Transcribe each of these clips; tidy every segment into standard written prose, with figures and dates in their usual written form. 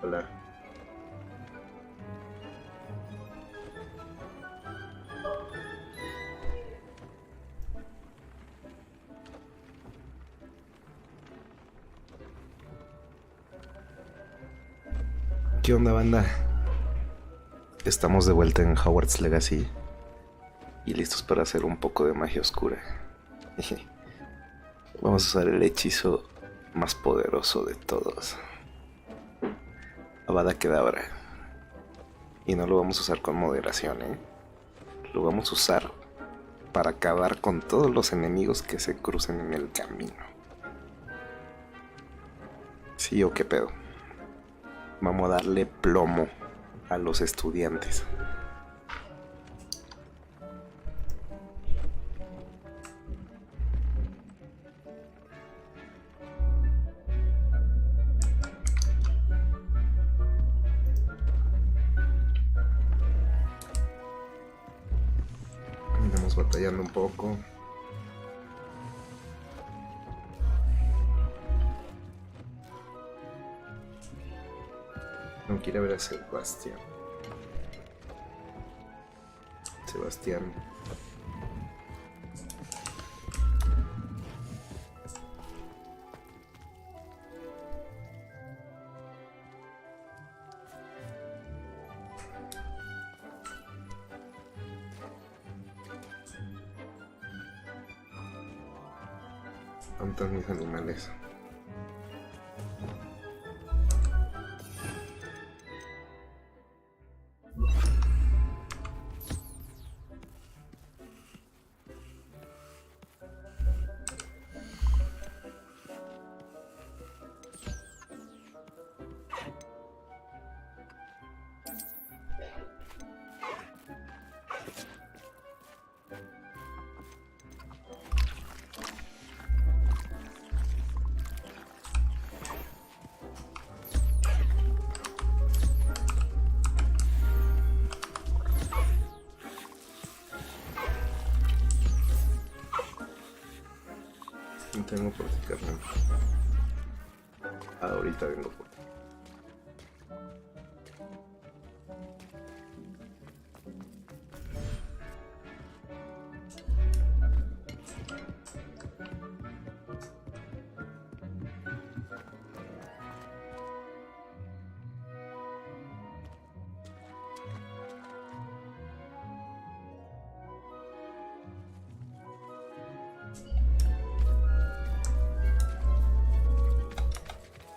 Hola. ¿Qué onda, banda? Estamos de vuelta en Hogwarts Legacy y listos para hacer un poco de magia oscura. Vamos a usar el hechizo más poderoso de todos, Avada Kedavra. Y no lo vamos a usar con moderación, Lo vamos a usar para acabar con todos los enemigos que se crucen en el camino. ¿Sí o qué pedo? Vamos a darle plomo a los estudiantes. Estamos batallando un poco. No quiere ver a Sebastián. Sebastián. ¿Dónde están mis animales? No tengo por ti, carnal. Ahorita vengo por ti.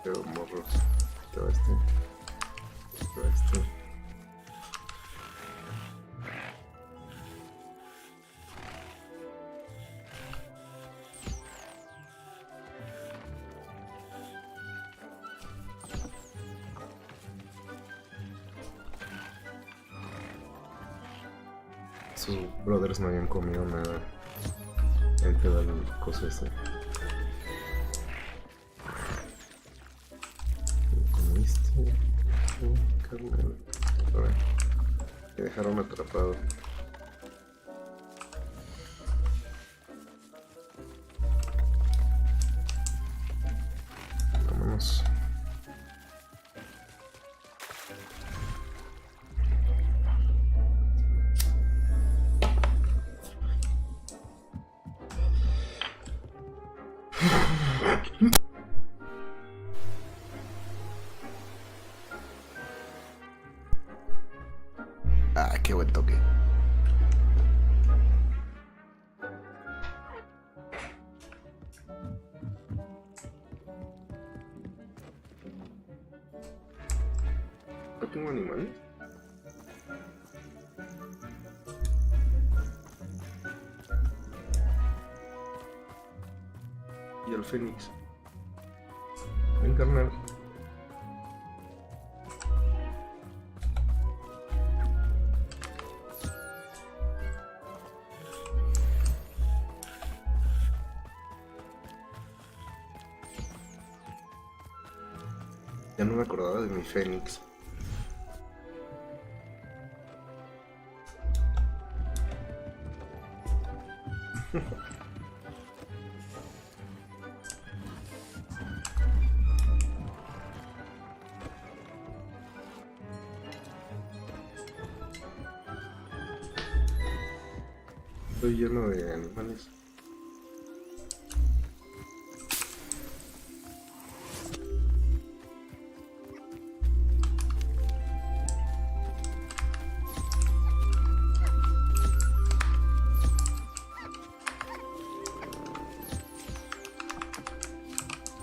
Pero morros, te va este. Te va este. Sus brothers no habían comido nada. Ahí te da el coso ese. Carnal. Ahora, me dejaron atrapado. Vámonos. Ah, qué buen toque. ¿No tengo animales? Y el fénix. Ven, carnal. Ya no me acordaba de mi fénix. Estoy lleno de animales.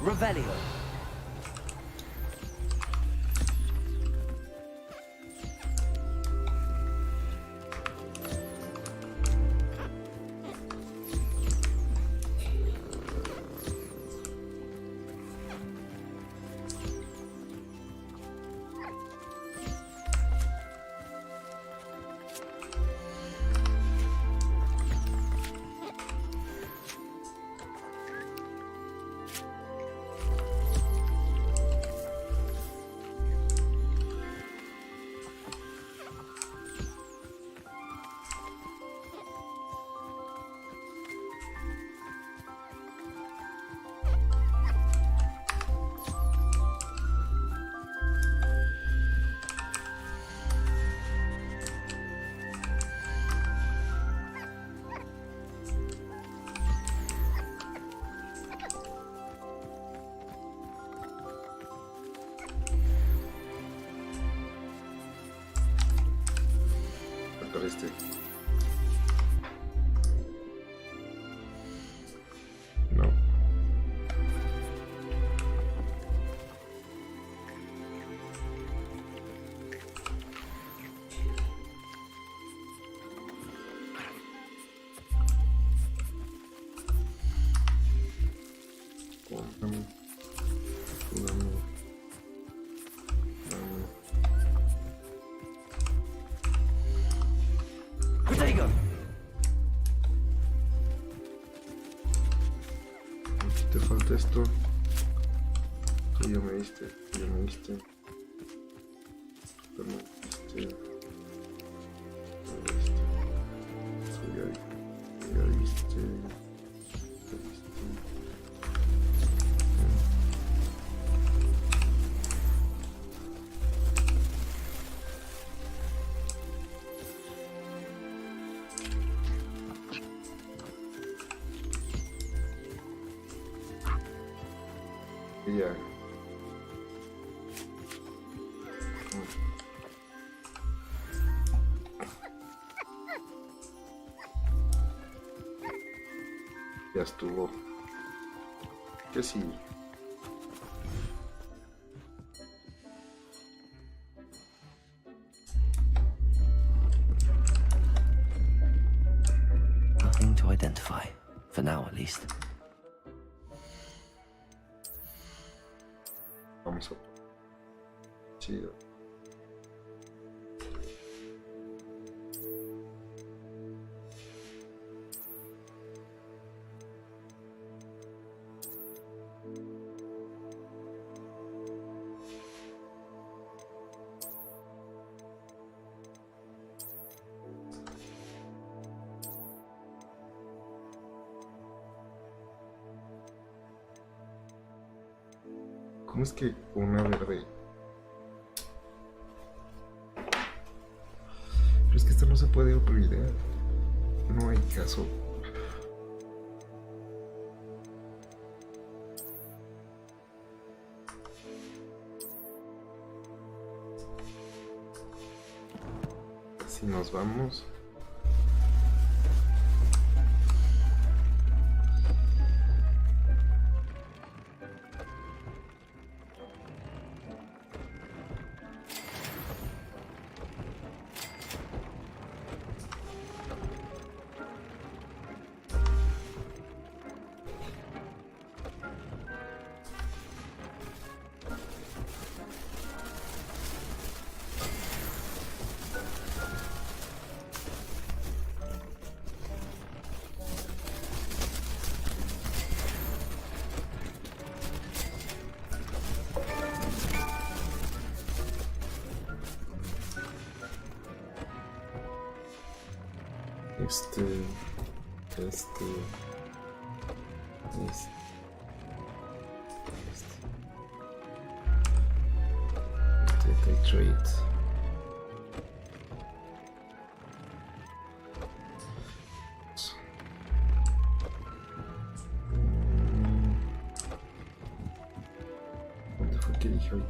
Revelio. Este. No. Te falta esto. Tú ya me diste, tú ya me diste. Tú me diste. Tú me diste. Tú ya diste. Tú diste. Ya. Ya estuvo. Que sí. Nothing to identify, for now at least. Vamos a... Chido. ¿Cómo es que una verde? Pero es que esto no se puede olvidar. No hay caso. Si nos vamos... Este, trait.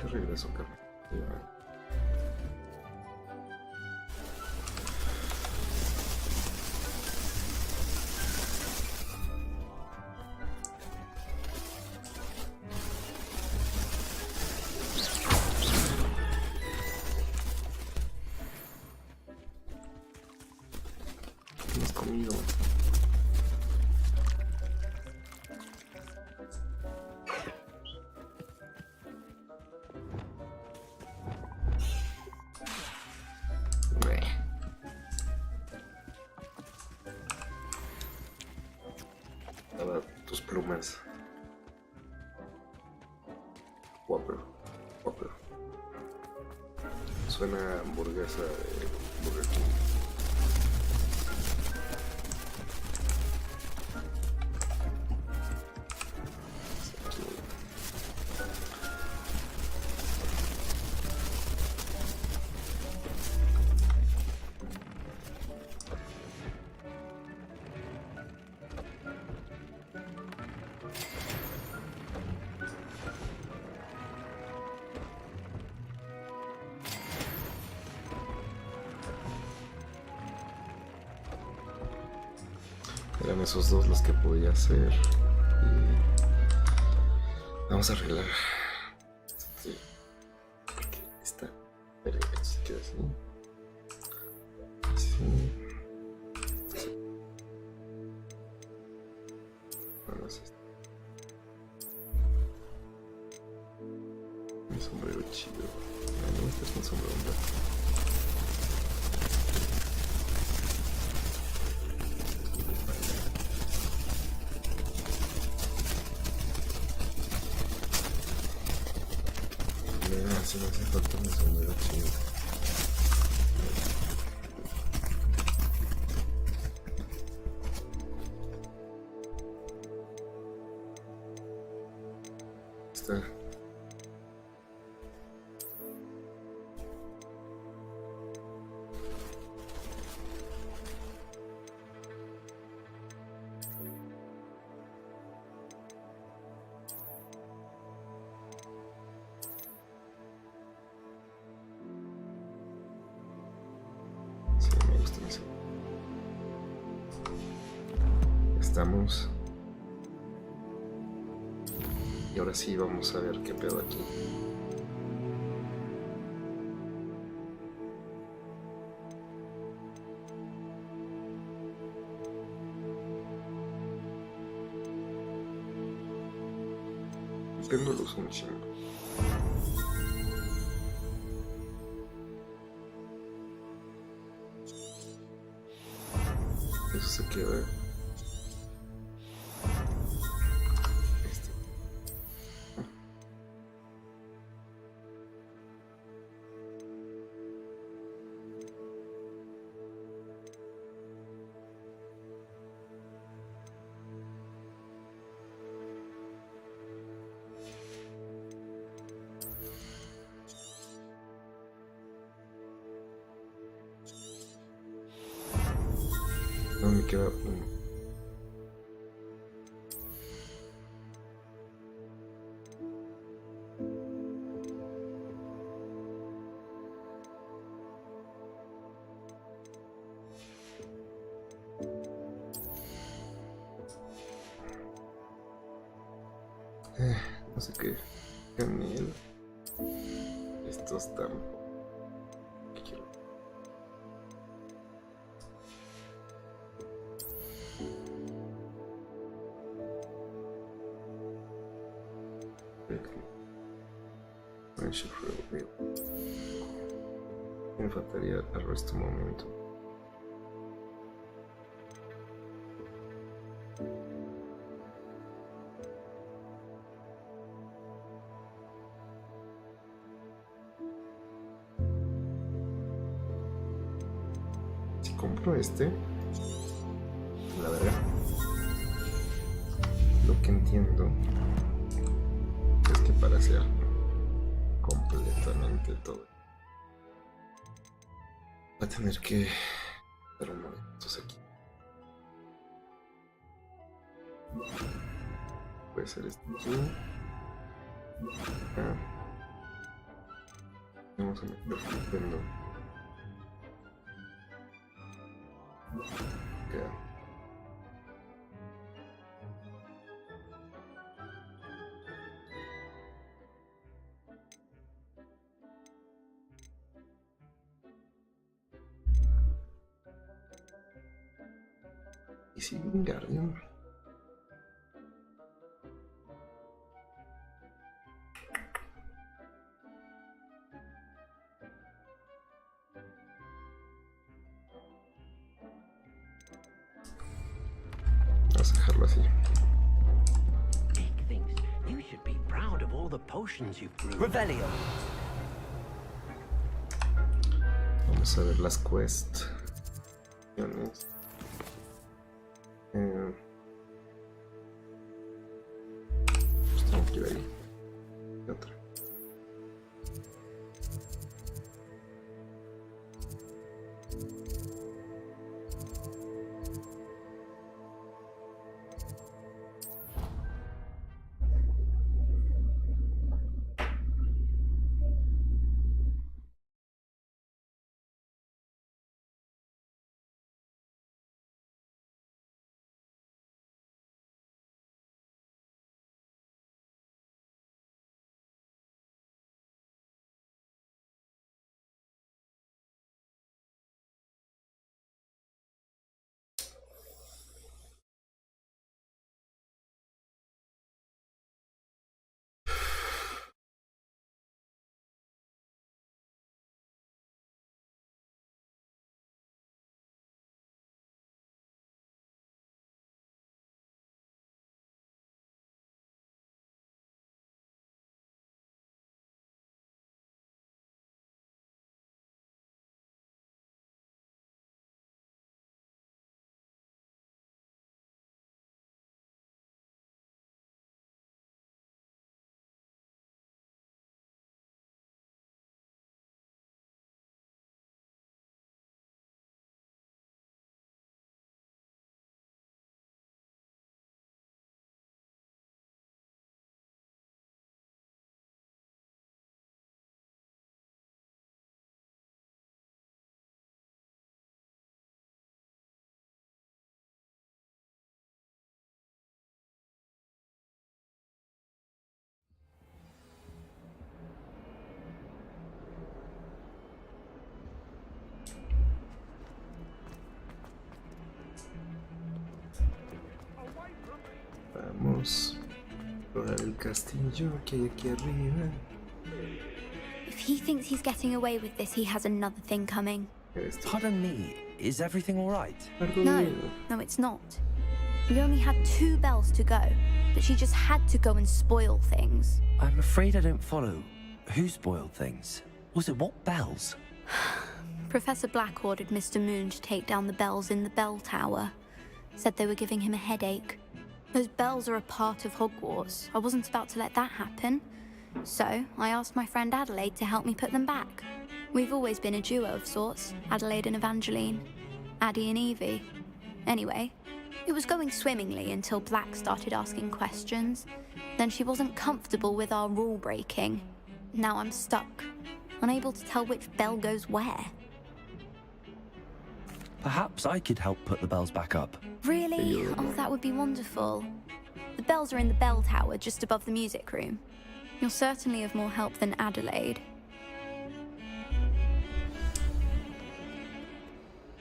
regreso, Carmen. Hemos comido. Daba tus plumas. Whopper. Whopper. Suena a hamburguesa de Burger King. Eran esos dos los que podía hacer. Y vamos a arreglar. Sí. Porque está. Pero esto se queda así. Sí. Bueno, es esto. Mi sombrero chido. No, este es un sombrero un gato. Si me hace falta mi sombrero chido. Está. Sí, me gusta eso. Estamos. Y ahora sí vamos a ver qué pedo aquí. El péndulo es un chingo. Eso se queda. Este. No me queda uno. No sé qué. Genial. Estos están. ¿Qué quiero? Me faltaría el resto un momento. Si compro este, la verdad, lo que entiendo es que para hacer completamente todo va a tener que dar un momento aquí. Puede ser esto aquí. Acá. Vamos a meter estupendo. Queda. Y si Guardian. Vamos a dejarlo así. Dick thinks you should be proud of all the potions you've brewed. Revelio. Vamos a ver las quests. Pues tengo que ir ahí. Y otra. Vamos a explorar el castillo que hay aquí arriba. If he thinks he's getting away with this, he has another thing coming. Esto. Pardon me, is everything all right? No, it's not. We only had 2 bells to go, but she just had to go and spoil things. I'm afraid I don't follow. Who spoiled things? Was it what bells? Professor Black ordered Mr. Moon to take down the bells in the bell tower. Said they were giving him a headache. Those bells are a part of Hogwarts. I wasn't about to let that happen. So, I asked my friend Adelaide to help me put them back. We've always been a duo of sorts, Adelaide and Evangeline. Addie and Evie. Anyway, it was going swimmingly until Black started asking questions. Then she wasn't comfortable with our rule breaking. Now I'm stuck, unable to tell which bell goes where. Perhaps I could help put the bells back up. Really? Oh, that would be wonderful. The bells are in the bell tower just above the music room. You're certainly of more help than Adelaide.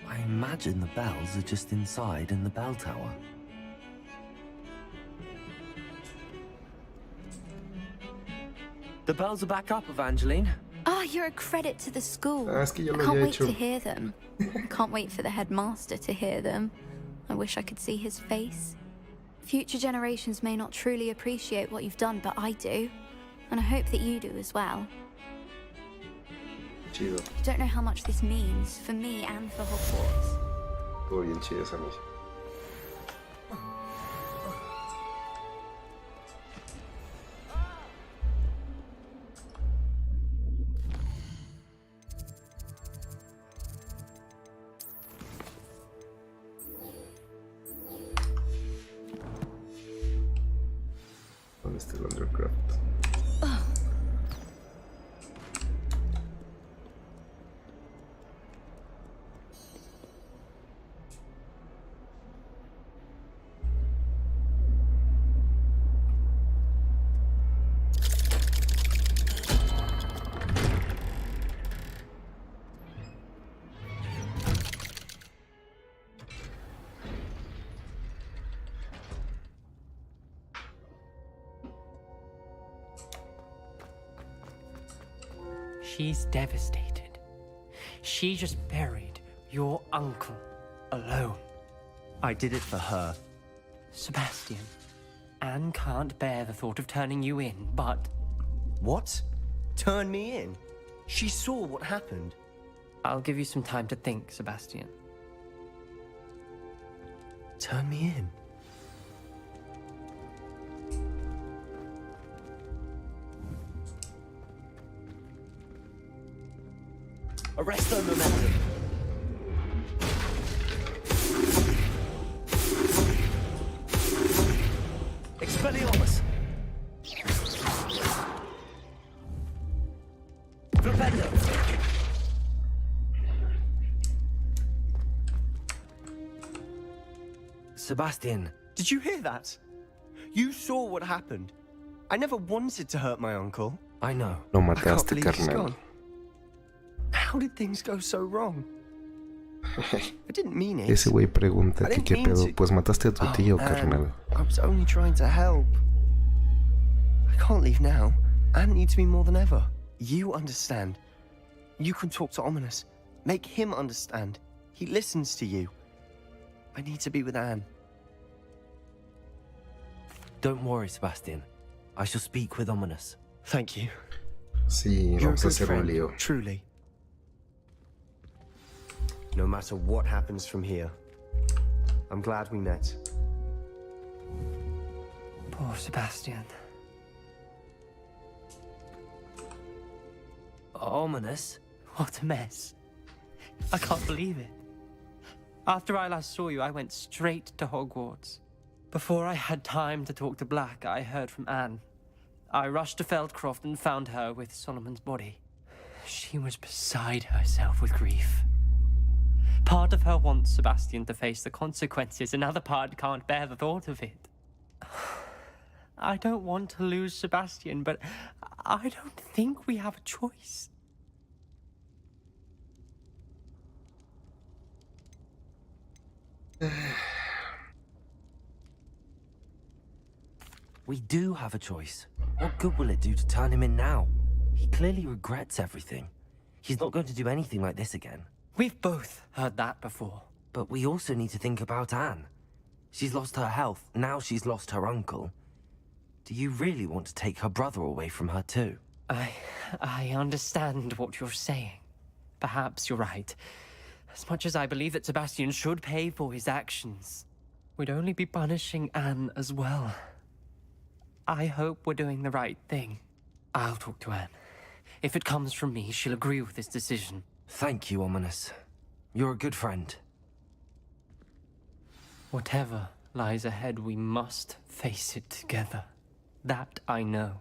I imagine the bells are just inside in the bell tower. The bells are back up, Evangeline. Oh, you're a credit to the school. Es que yo I lo can't había wait hecho. to hear them. I can't wait for the headmaster to hear them. I wish I could see his face. Future generations may not truly appreciate what you've done, but I do. And I hope that you do as well. Chido. You don't know how much this means for me and for Hogwarts. Estuvo bien chida esa misión. ¿Dónde está el undercraft? She's devastated. She just buried your uncle alone. I did it for her. Sebastian, Anne can't bear the thought of turning you in, but What? Turn me in? She saw what happened. I'll give you some time to think, Sebastian. Turn me in? Arresto momentum. Expelliarmus. Flipendo. Sebastian. Did you hear that? You saw what happened. I never wanted to hurt my uncle. I know. Lo I can't mataste, believe he's carnal. gone. How did things go so wrong? I didn't mean it. Ese güey pregunta I que didn't qué mean pedo. to. Pues mataste a tu tío, Anne, carnal. I was only trying to help. I can't leave now. Anne needs me more than ever. You understand. You can talk to Ominous. Make him understand. He listens to you. I need to be with Anne. Don't worry, Sebastian. I shall speak with Ominous. Thank you. Sí, You're a vamos a good hacer un friend, lío. truly. No matter what happens from here, I'm glad we met. Poor Sebastian. Ominous? What a mess. I can't believe it. After I last saw you, I went straight to Hogwarts. Before I had time to talk to Black, I heard from Anne. I rushed to Feldcroft and found her with Solomon's body. She was beside herself with grief. Part of her wants Sebastian to face the consequences, another part can't bear the thought of it. I don't want to lose Sebastian, but I don't think we have a choice. We do have a choice. What good will it do to turn him in now? He clearly regrets everything. He's not going to do anything like this again. We've both heard that before. But we also need to think about Anne. She's lost her health, now she's lost her uncle. Do you really want to take her brother away from her too? I understand what you're saying. Perhaps you're right. As much as I believe that Sebastian should pay for his actions, we'd only be punishing Anne as well. I hope we're doing the right thing. I'll talk to Anne. If it comes from me, she'll agree with this decision. Thank you, Ominous. You're a good friend. Whatever lies ahead, we must face it together. That I know.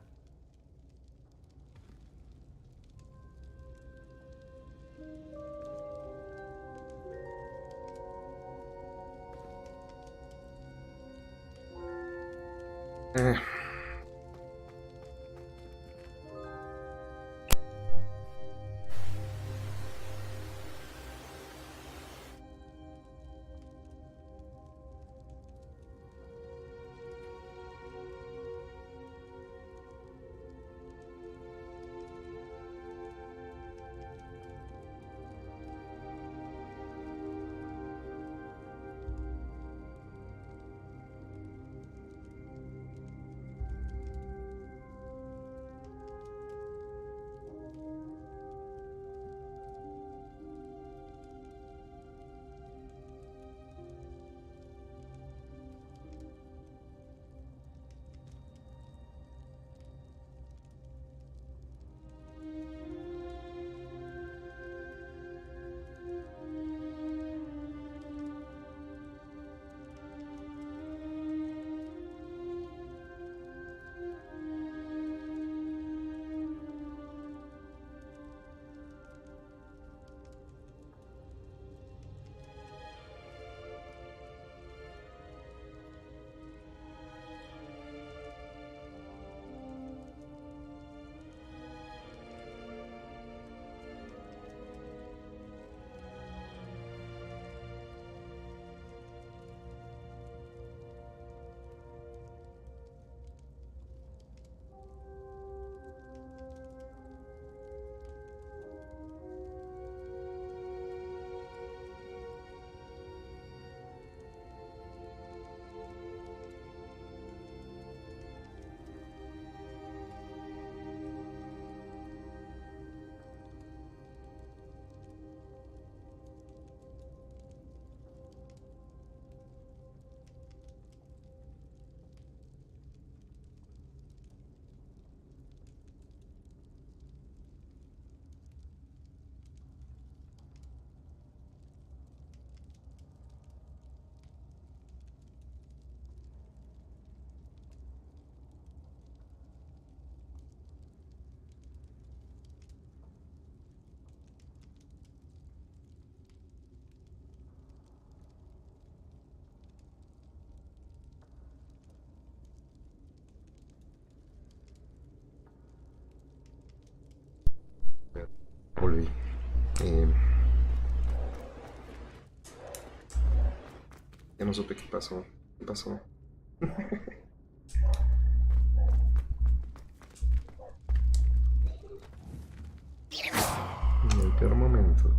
no supe qué pasó. ¿Qué pasó? En el peor momento.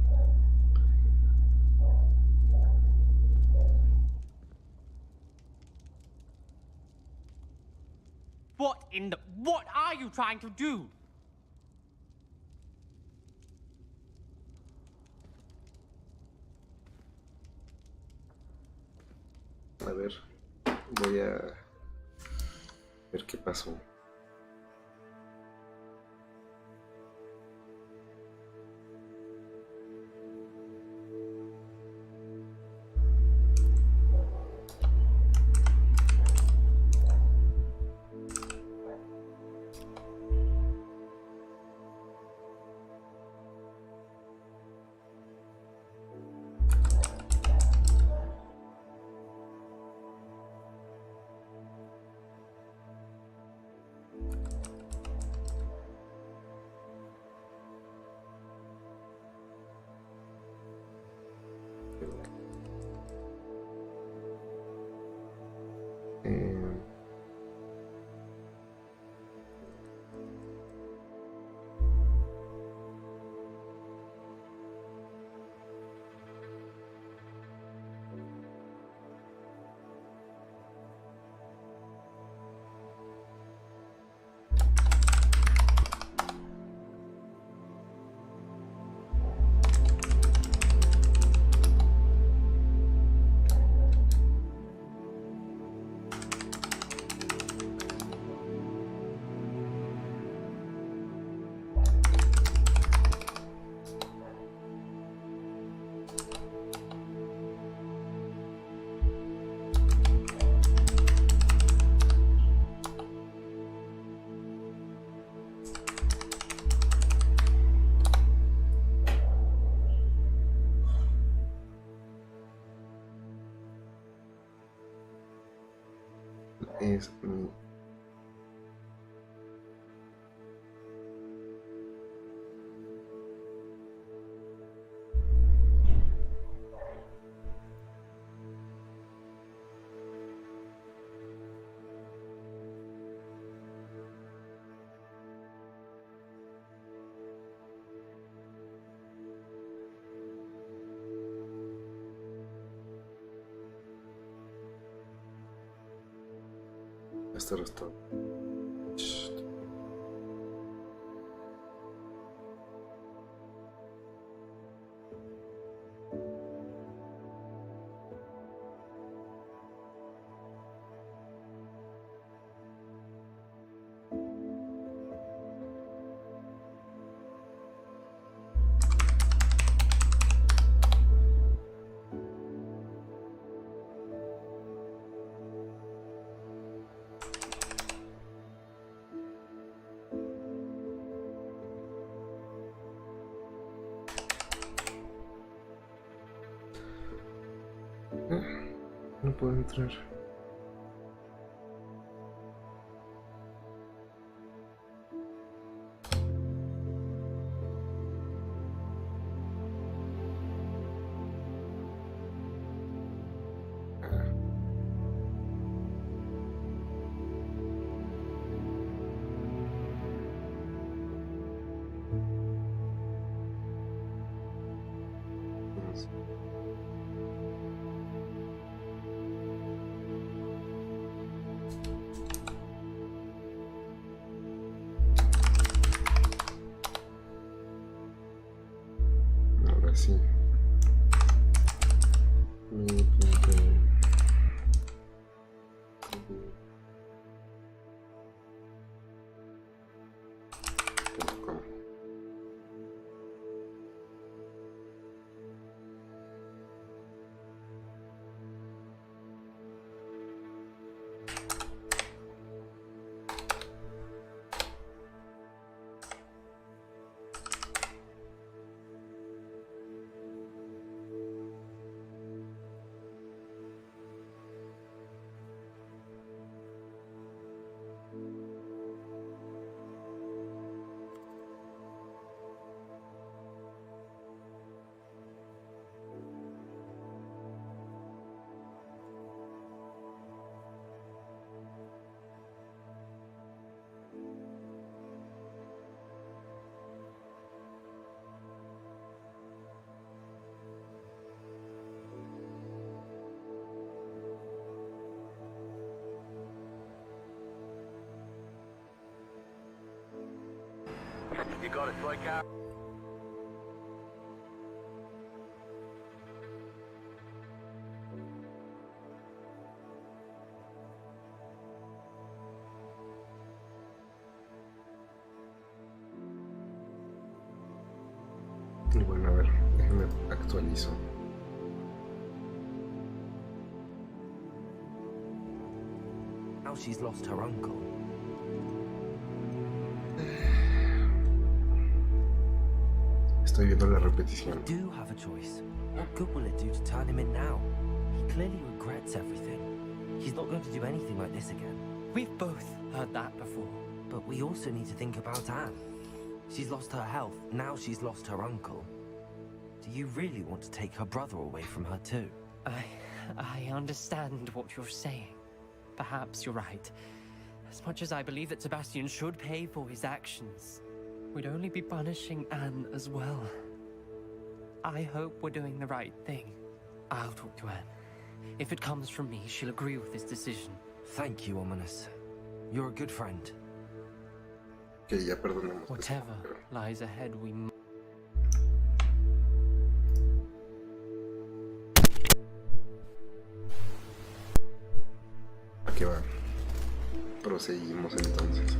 What are you trying to do? A ver, voy a ver qué pasó. Es mi... Este resto. No puedo entrar. Ahora sí. Mi punto. .com. You got it, right, Car? Y bueno, a ver, déjenme actualizo. Now she's lost her uncle. Estoy viendo la repetición. We do have a choice. What good will it do to turn him in now? He clearly regrets everything. He's not going to do anything like this again. We've both heard that before. But we also need to think about Anne. She's lost her health, now she's lost her uncle. Do you really want to take her brother away from her too? I understand what you're saying. Perhaps you're right. As much as I believe that Sebastian should pay for his actions, we'd only be punishing Anne as well. I hope we're doing the right thing. I'll talk to Anne. If it comes from me, she'll agree with this decision. Thank you, Ominous. You're a good friend. Que ya perdonemos. Whatever lies ahead, we Aquí va. Proseguimos entonces.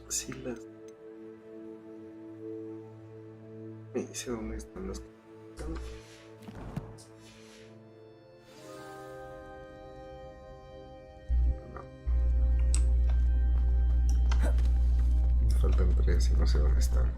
Sí, las... Me dice dónde están las... Me faltan 3 y no sé dónde están.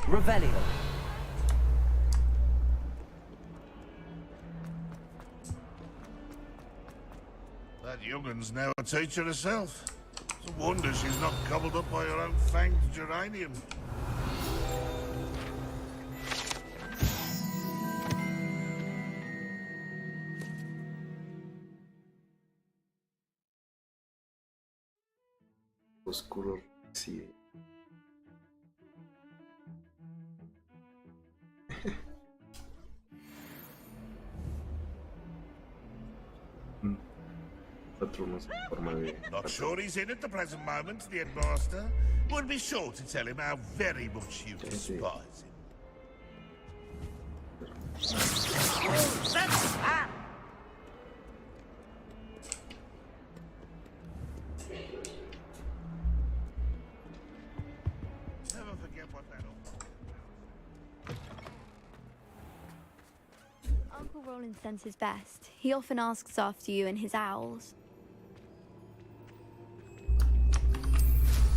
Revelio. That youngun's now a teacher herself. It's a wonder she's not gobbled up by her own fanged geranium. Oscuro sí. Patronos en forma de... Not sure he's in at the present moment, the headmaster. Would be sure to tell him how very much you despise him. Never forget what that Uncle Roland sends his best. He often asks after you and his owls.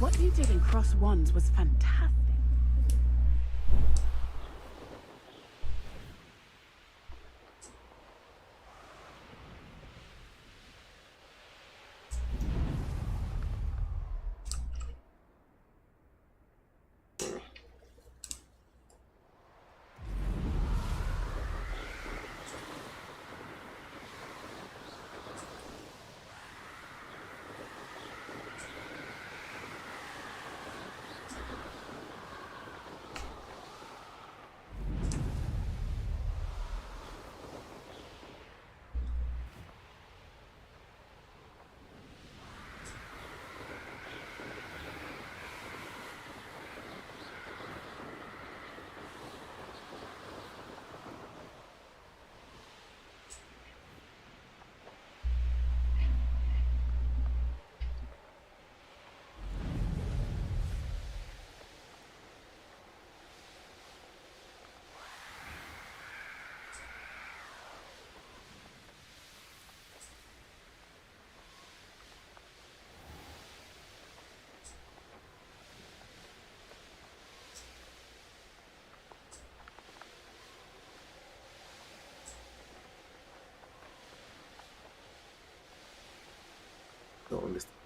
What you did in Cross Wands was fantastic.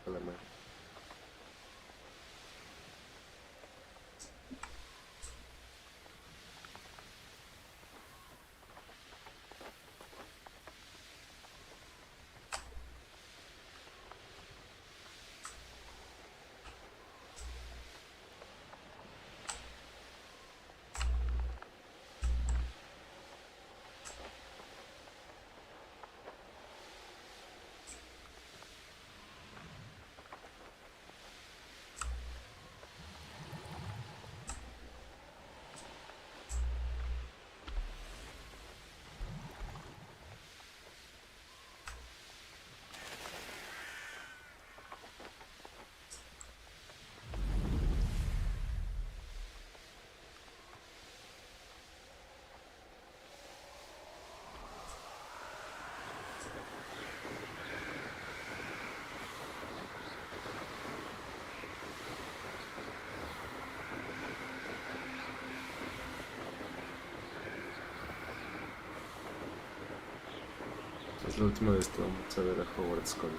calamar. Es la última vez que vamos a ver a Hogwarts con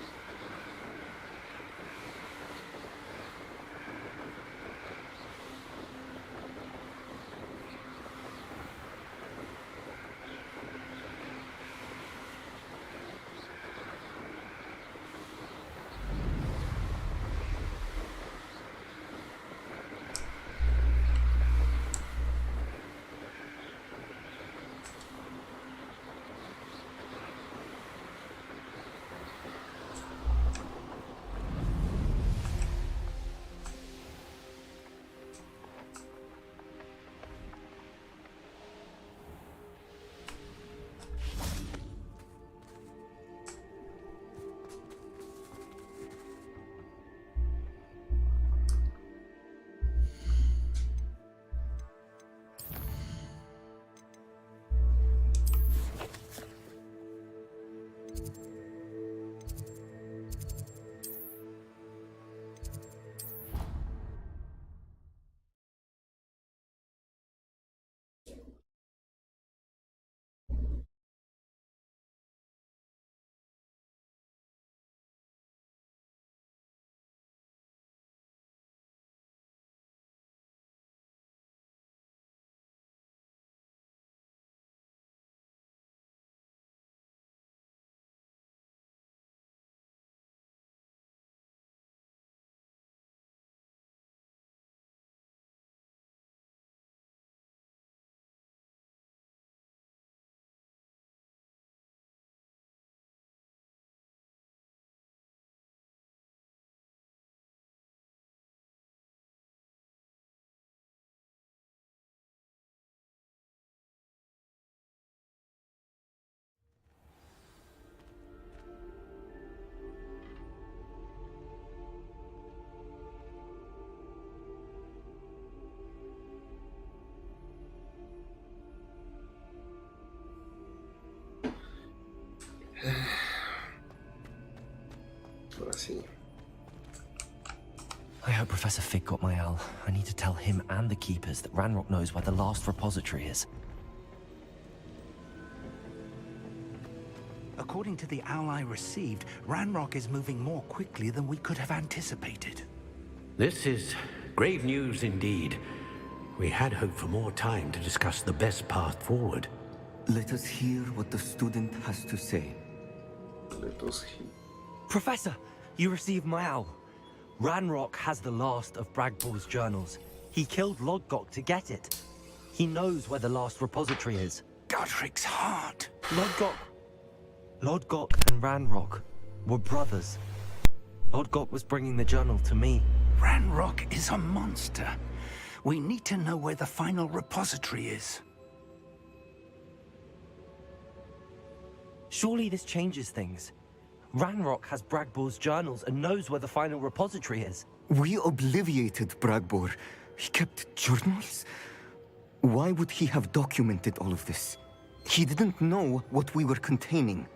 ahora sí. I hope Professor Fig got my owl. I need to tell him and the keepers that Ranrock knows where the last repository is. According to the owl I received, Ranrock is moving more quickly than we could have anticipated. This is grave news indeed. We had hoped for more time to discuss the best path forward. Let us hear what the student has to say. Let us hear. Professor, you received my owl. Ranrock has the last of Bragball's journals. He killed Lodgok to get it. He knows where the last repository is. Godric's heart. Lodgok and Ranrock were brothers. Lodgok was bringing the journal to me. Ranrock is a monster. We need to know where the final repository is. Surely this changes things. Ranrock has Bragball's journals and knows where the final repository is. We obliviated Bragbor. He kept journals? Why would he have documented all of this? He didn't know what we were containing.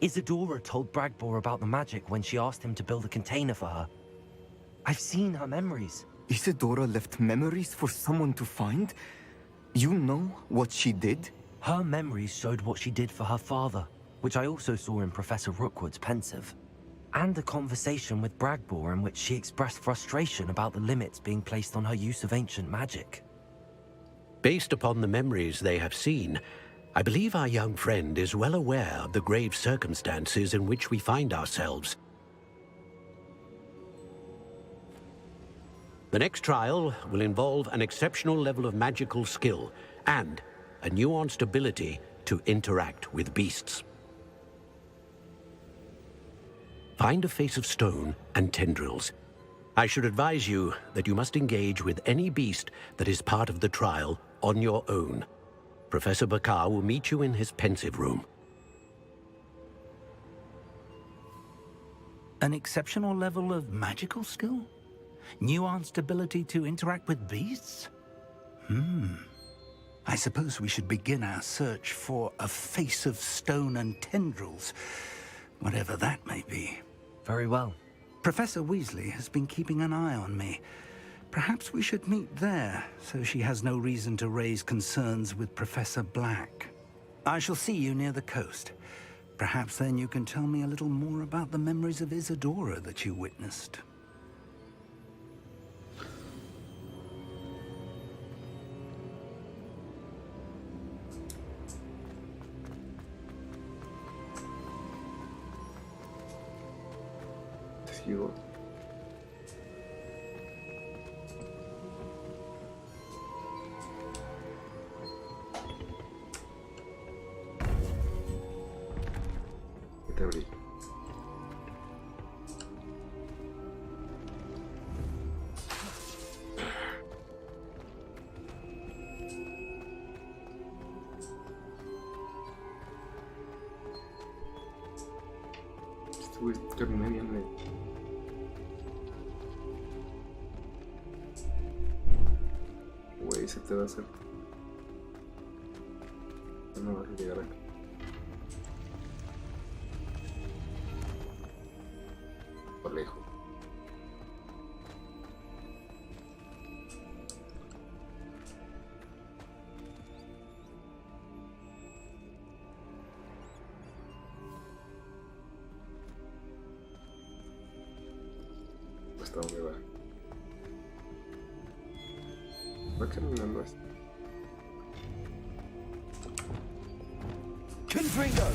Isadora told Bragbor about the magic when she asked him to build a container for her. I've seen her memories. Isadora left memories for someone to find? You know what she did? Her memories showed what she did for her father, which I also saw in Professor Rookwood's pensive. And a conversation with Bragbor in which she expressed frustration about the limits being placed on her use of ancient magic. Based upon the memories they have seen, I believe our young friend is well aware of the grave circumstances in which we find ourselves. The next trial will involve an exceptional level of magical skill and a nuanced ability to interact with beasts. Find a face of stone and tendrils. I should advise you that you must engage with any beast that is part of the trial on your own. Professor Bakar will meet you in his pensive room. An exceptional level of magical skill? Nuanced ability to interact with beasts? I suppose we should begin our search for a face of stone and tendrils, whatever that may be. Very well. Professor Weasley has been keeping an eye on me. Perhaps we should meet there, so she has no reason to raise concerns with Professor Black. I shall see you near the coast. Perhaps then you can tell me a little more about the memories of Isadora that you witnessed. You. Te abrí. Caminé bien, güey, se te va a hacer. No vas a llegar acá. Por lejos. ¿Hasta dónde va? Va caminando así. Confringo!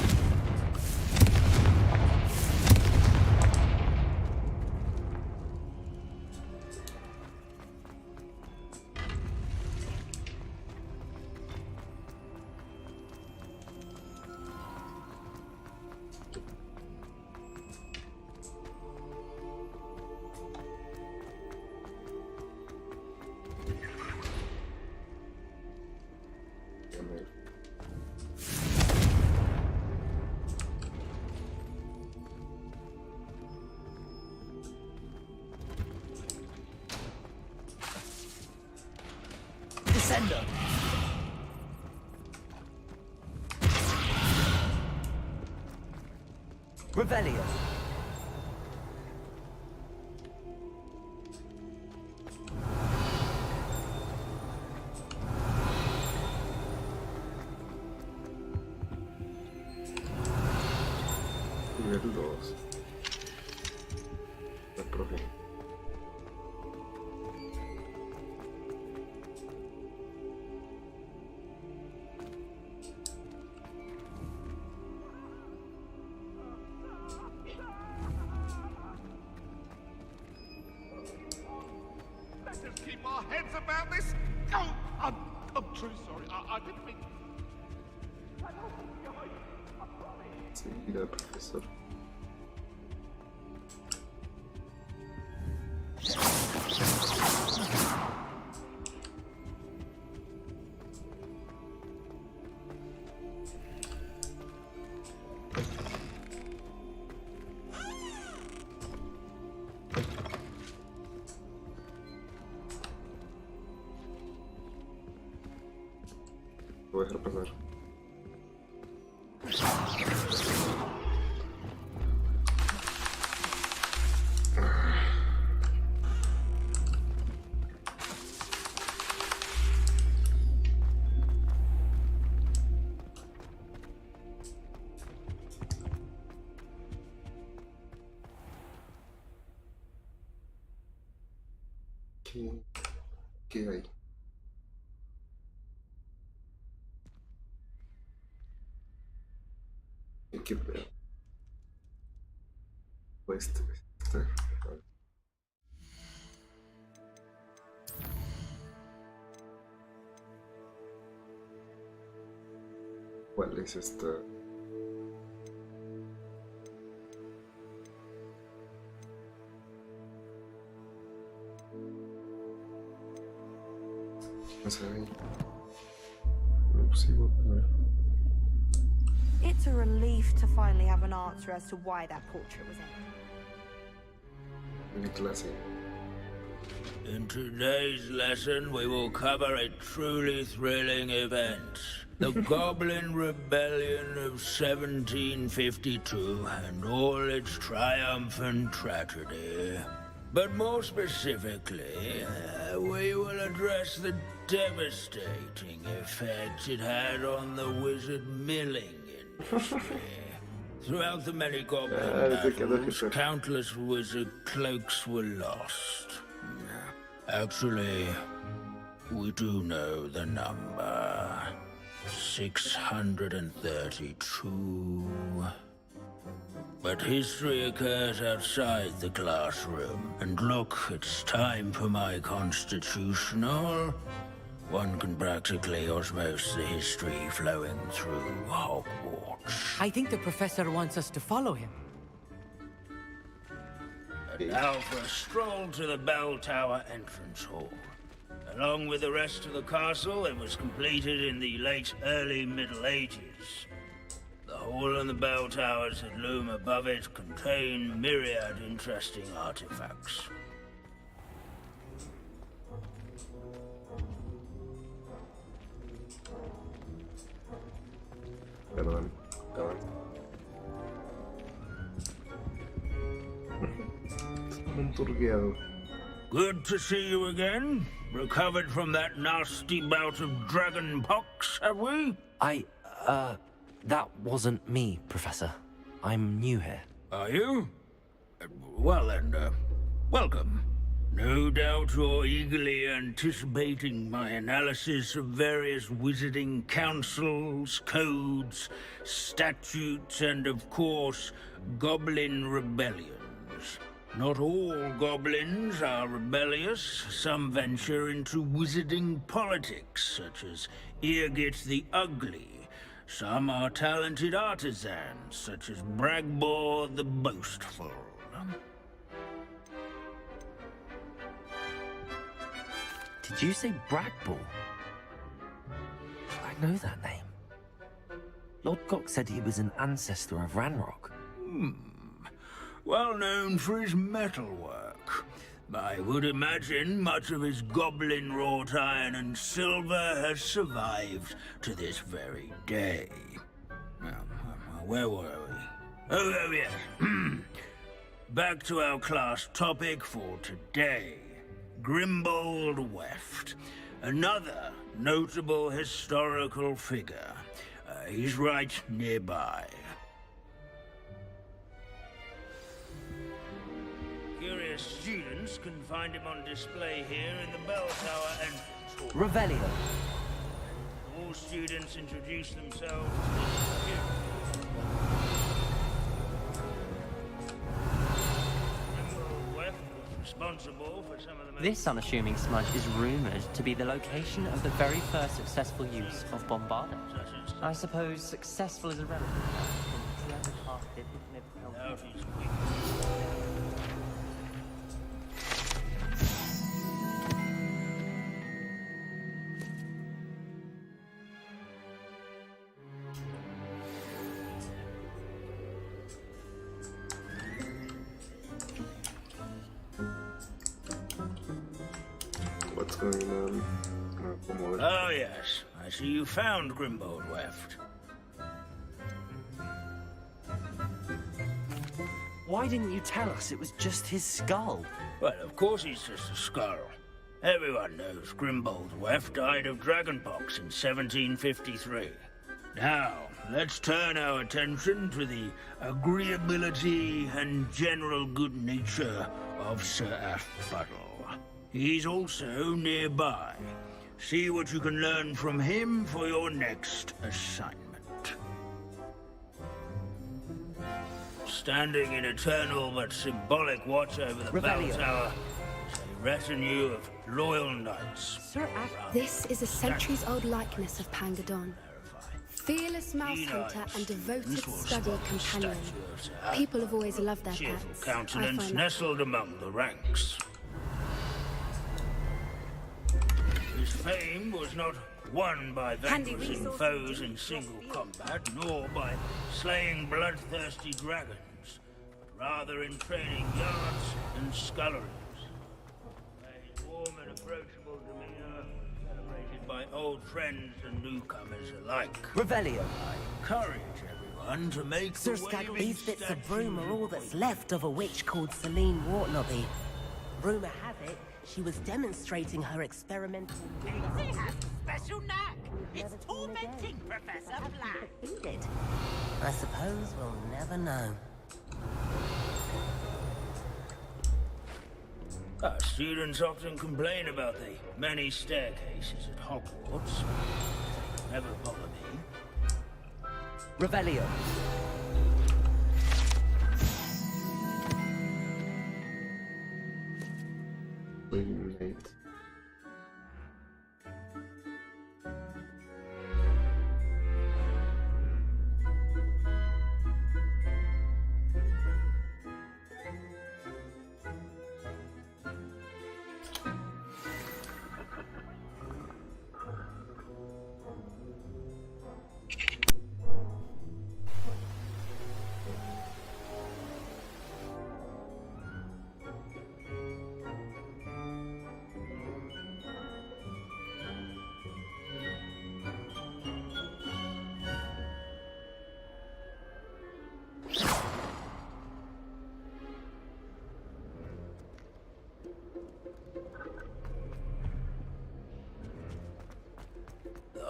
Descender. Revelio. Nivel 2. La profe. Keep our heads about this. Oh, I'm truly sorry. I didn't mean. Seguida, profesor. Voy a dejar pasar. ¿Qué hay? ¿Qué pedo? Pues ¿cuál es esta? No sé. Pues sí, voy a poner. It's a relief to finally have an answer as to why that portrait was empty. Mi clase. In today's lesson, we will cover a truly thrilling event. The Goblin Rebellion of 1752 and all its triumphant tragedy. But more specifically, we will address the devastating effect it had on the wizard milling industry. Throughout the many goblin battles, countless wizard cloaks were lost. Actually, we do know the number. 632. But history occurs outside the classroom. And look, it's time for my constitutional. One can practically osmose the history flowing through Hogwarts. I think the professor wants us to follow him. And now for a stroll to the bell tower entrance hall. Along with the rest of the castle, it was completed in the late early Middle Ages. The hall and the bell towers that loom above it contain myriad interesting artifacts. Perdón. Un turgueado. Good to see you again. Recovered from that nasty bout of dragon pox, have we? That wasn't me, Professor. I'm new here. Are you? Well then, welcome. No doubt you're eagerly anticipating my analysis of various wizarding councils, codes, statutes, and of course, goblin rebellions. Not all goblins are rebellious. Some venture into wizarding politics, such as Eargit the Ugly. Some are talented artisans, such as Bragbor the Boastful. Did you say Bragbor? I know that name. Lord Gok said he was an ancestor of Ranrock. Well known for his metalwork. I would imagine much of his goblin-wrought iron and silver has survived to this very day. Where were we? Oh yes. Back to our class topic for today. Grimbold Weft. Another notable historical figure. He's right nearby. Curious students can find him on display here in the bell tower entrance hall. Revelio. All students introduce themselves. Responsible for some of the This unassuming smudge is rumored to be the location of the very first successful use of Bombarda. I suppose successful is a relative term. What's going on? Oh yes, I see you found Grimbold Weft. Why didn't you tell us it was just his skull? Well, of course he's just a skull. Everyone knows Grimbold Weft died of dragonpox in 1753. Now, let's turn our attention to the agreeability and general good nature of Sir Aphbuttle. He's also nearby. See what you can learn from him for your next assignment. Standing in eternal but symbolic watch over the bell tower is a retinue of loyal knights. This is a centuries-old likeness of Pangadon. Fearless mouse hunter and devoted study companion. People have always loved their cheerful pets. countenance nestled among the ranks. His fame was not won by vanquishing foes in single combat, nor by slaying bloodthirsty dragons, but rather in training yards and sculleries. His warm and approachable demeanor was celebrated by old friends and newcomers alike. Revelio. I encourage everyone to make Sir the Skaggle, waving these bits of statue broom are all that's left of a witch called Celine Wartnobby. Rumour has it, she was demonstrating her experimental... They have a special knack. It's tormenting Professor Black. Who did? I suppose we'll never know. Our students often complain about the many staircases at Hogwarts. They never bother me. Revelio. Late.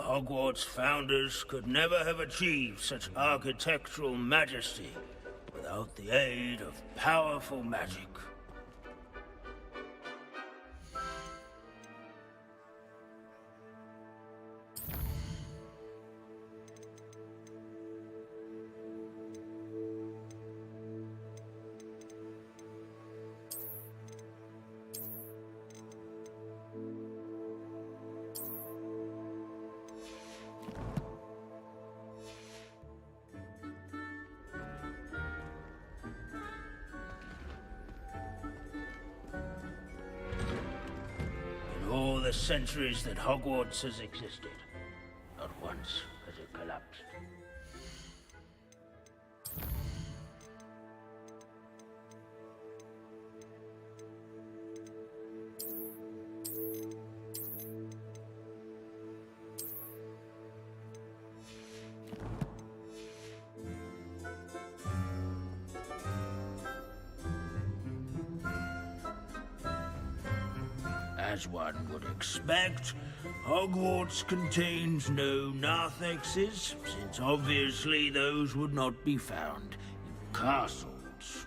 Hogwarts founders could never have achieved such architectural majesty without the aid of powerful magic. The centuries that Hogwarts has existed, not once has it collapsed. As one would expect, Hogwarts contains no narthexes, since obviously those would not be found in castles.